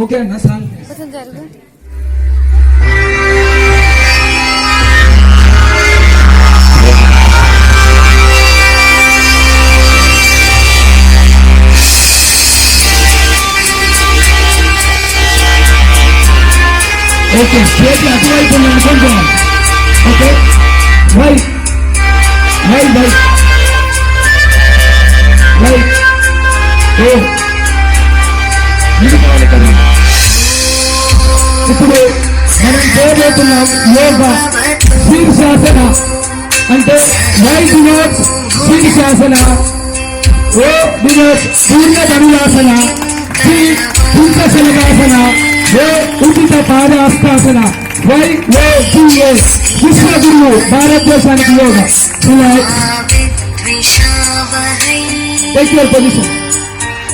Okay అన్న song okay stage అటువైపు అనుకుంటున్నాం. Okay right right right right ఇప్పుడు మనం చేయబోతున్నాం యోగా శీర్షాసన. అంటే Y denotes shirshasana, O denotes purna dhanurasana, శ్రీ కుంభశలగాసన, ఓ ఉచిత పాదాస్తాసన, వై ఓ జిఏ విశ్వగురువు భారతదేశానికి yoga. Take your position.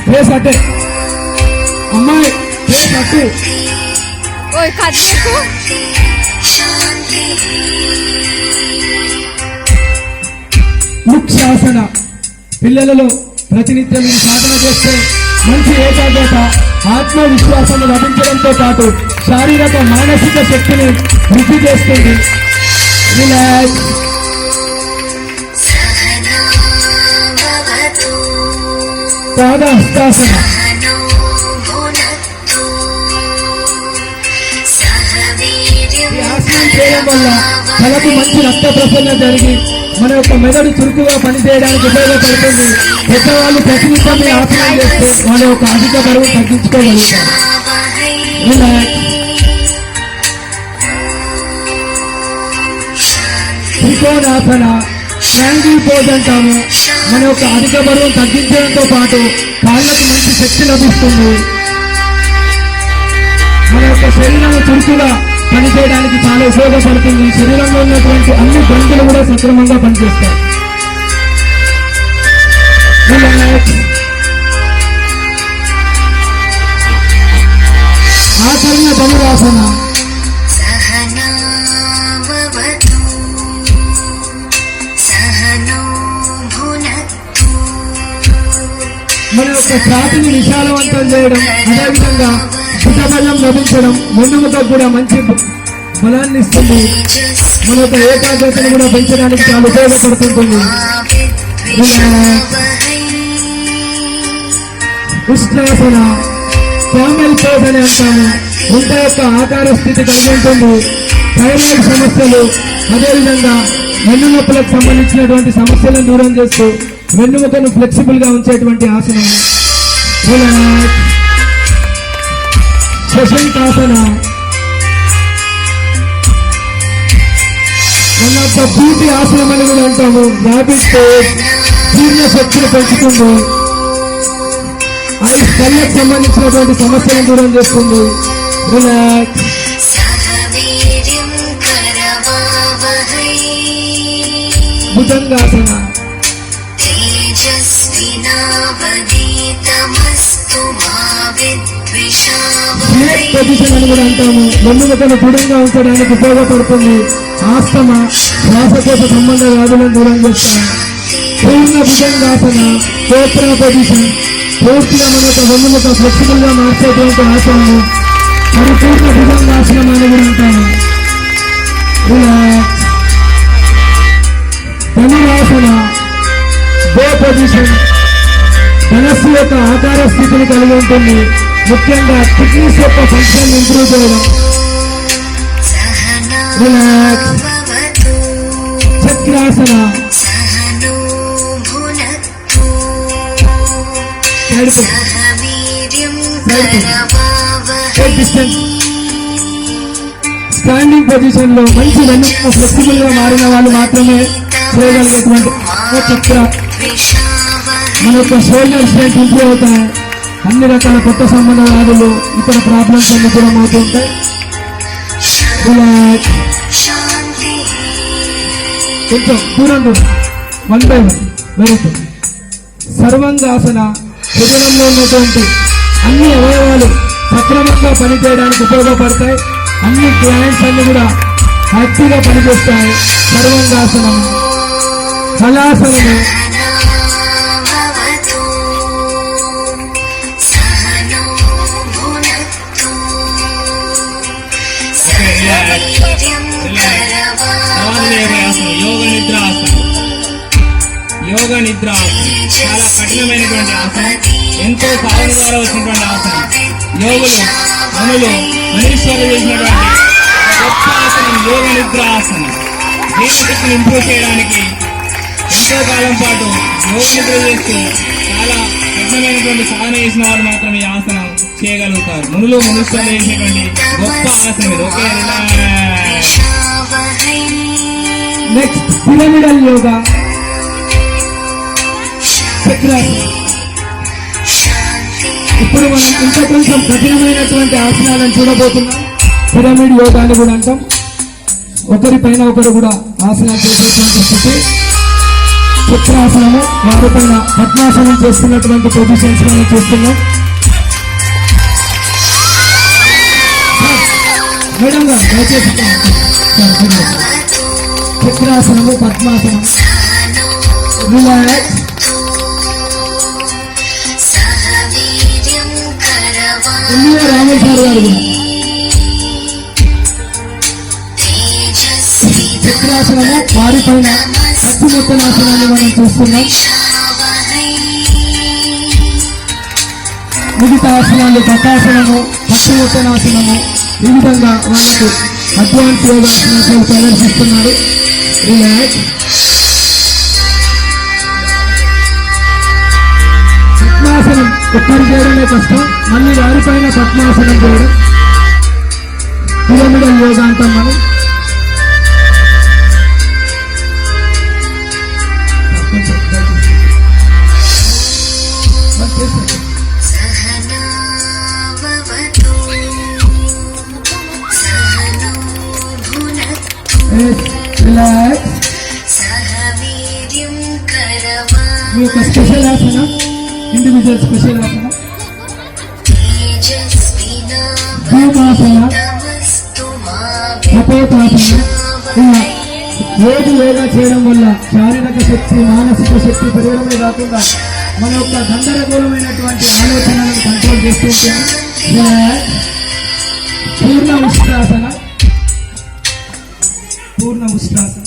Face అట్టే అమ్మాయి, ఫేస్ అట్టు. ముక్షాసన. పిల్లలలో ప్రతినిత్యం సాధన చేస్తే మంచి ఏకాగ్రత, ఆత్మవిశ్వాసం లభించడంతో పాటు శారీరక మానసిక శక్తిని వృద్ధి చేస్తుంది. రిలాక్స్. పాదహస్తాసన. ఈ ఆసనం చేయడం వల్ల తలకు మంచి రక్త ప్రసరణ జరిగి మన యొక్క మెదడు చురుకుగా పనిచేయడానికి ఉపయోగపడుతుంది. పెద్దవాళ్ళు ప్రతినిత్యం ఈ ఆసనం చేస్తే వాళ్ళ యొక్క అధిక బరువు తగ్గించుకోగలుగుతారు. త్రికోణాసన, ట్రయాంగిల్ పోజ్ అంటాము. మన యొక్క అధిక బరువును తగ్గించడంతో పాటు కాళ్ళకు మంచి శక్తి లభిస్తుంది. మన యొక్క శరీరం చురుకుగా పనిచేయడానికి చాలా ఉపయోగపడుతుంది. శరీరంలో ఉన్నటువంటి అన్ని గ్రంథులు కూడా సక్రమంగా పనిచేస్తాయి. ఆచరణ ధనురాసన. మన యొక్క ఛాతిని విశాలవంతం చేయడం, అదేవిధంగా భుజబలం లభించడం, వెన్నుముకకు కూడా మంచి బలాన్ని ఇస్తుంది. మన యొక్క ఏకాగ్రతను కూడా పెంచడానికి చాలా ఉపయోగపడుతుంటుంది. ఉష్ణాసన, క్యామెల్ పోజ్ అని అంటాము. గుంట యొక్క ఆకార స్థితి కలిగి ఉంటుంది. థైరాయిడ్ సమస్యలు, అదేవిధంగా వెన్నునొప్పులకు సంబంధించినటువంటి సమస్యలను దూరం చేస్తూ వెన్నుముకను ఫ్లెక్సిబుల్ గా ఉంచేటువంటి ఆసనం. శశంకాసన. మన యొక్క పూర్తి ఆసనం అని కూడా అంటాము. ర్యాబిట్ పోజ్ జీర్ణ శక్తిని పెంచుతుంది. ఐస్ కళ్ళకు సంబంధించినటువంటి సమస్యలను దూరం చేస్తుంది. రిలాక్స్. భుజంగాసన. పొజిషన్ అని కూడా అంటాము. వెన్నుముకను దృఢంగా ఉంచడానికి ఉపయోగపడుతుంది. ఆస్తమా, శ్వాసకోశ సంబంధ వ్యాధులను దూరం చేస్తాం. పూర్ణ భుజంగాసన, కోత్రా పొజిషన్. పూర్తిగా మన యొక్క వెన్నుముక ఫ్లెక్సిబుల్ గా మార్చేటువంటి ఆసనము పరిపూర్ణ భుజంగాసనం అని కూడా అంటాము. రిలాక్స్. Dhanurasana, go position. ధనస్సు యొక్క ఆకార స్థితిని కలిగి ఉంటుంది. ముఖ్యంగా కిడ్నీస్ యొక్క ఫంక్షన్ ఇంప్రూవ్ చేయడం. రిలాక్స్. చక్రాసన. స్టాండింగ్ పొజిషన్ లో మంచి వెన్నుముక ఫ్లెక్సిబుల్ గా మారిన వాళ్ళు మాత్రమే చేయగలిగేటువంటి చక్ర. మన యొక్క షోల్డర్ స్ట్రెంత్ ఇంప్రూవ్ అవుతాయి. అన్ని రకాల కొత్త సంబంధ వ్యాధులు, ఇతర ప్రాబ్లమ్స్ అన్ని దూరం అవుతుంటాయి. కొంచెం దూరం దూరం 1 by 1. Very good. సర్వాంగాసన. శరీరంలో ఉన్నటువంటి అన్ని అవయవాలు సక్రమంగా పనిచేయడానికి ఉపయోగపడతాయి. అన్ని గ్లాండ్స్ అన్ని కూడా యాక్టివ్గా పనిచేస్తాయి. సర్వాంగాసనం. హలాసనము. నిద్ర ఆసనం చాలా కఠినమైనటువంటి ఆసనం, ఎంతో సాధన ద్వారా వచ్చినటువంటి ఆసనం. యోగులు మనులు మనీశ్వరులు చేసినటువంటి గొప్ప ఆసనం యోగ నిద్ర ఆసనం. జీవశక్తిని ఇంప్రూవ్ చేయడానికి ఎంతో కాలం పాటు యోగ నిద్ర చేస్తూ చాలా కఠినమైనటువంటి సాధన చేసిన వారు మాత్రం ఈ ఆసనం చేయగలుగుతారు. మునులు మనుష్యులు చేసేటువంటి గొప్ప ఆసనం ఇది. ఓకే, నెక్స్ట్ పిరమిడల్ యోగా, చక్రాసనం. ఇప్పుడు మనం ఇంకా కొంచెం కఠినమైనటువంటి ఆసనాలను చూడబోతున్నాం. పిరమిడ్ యోగాని కూడా అంటాం. ఒకరిపైన ఒకరు కూడా ఆసనాలు చేసేటువంటి స్థితి. చక్రాసనము, వారిపైన పద్మాసనం చేస్తున్నటువంటి పొజిషన్స్ మనం చూస్తున్నాం. మేడం గారు దయచేసి చక్రాసనము, పద్మాసనం. రిలాక్స్. రామేశ్వర గారు కూడా చక్రాసనము, వారిపైన అత్యున్నతనాసనాన్ని మనం చూస్తున్నాం. మిగతా ఆసనాలు పకాసనము, అత్యున్నతనాసనము, ఈ విధంగా వాళ్ళకు అడ్వాన్స్ యోగాసనాలు ప్రదర్శిస్తున్నారు. రిలాక్స్. పద్మాసనం ఒక్కరు చేయడమే కష్టం, మళ్ళీ వారిపైన పద్మాసనం చేయడం పిరమిడల్ యోగా అంటాం మనం. మీ యొక్క స్పెషల్ ఆసనం, ఇండివిజువల్ స్పెషల్ ఆసనం, భూమాసన, కపోతాసన. ఇలా ఏది యోగా చేయడం వల్ల శారీరక శక్తి, మానసిక శక్తి పెరగడమే కాకుండా మన యొక్క గందరగోళమైనటువంటి ఆలోచనలను కంట్రోల్ చేస్తుంటాం. పూర్ణ ఉష్ట్రాసన, పూర్ణ ఉష్ట్రాసన.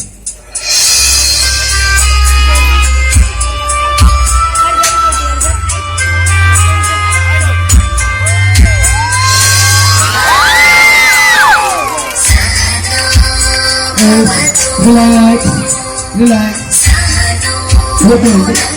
Relax, relax. Okay.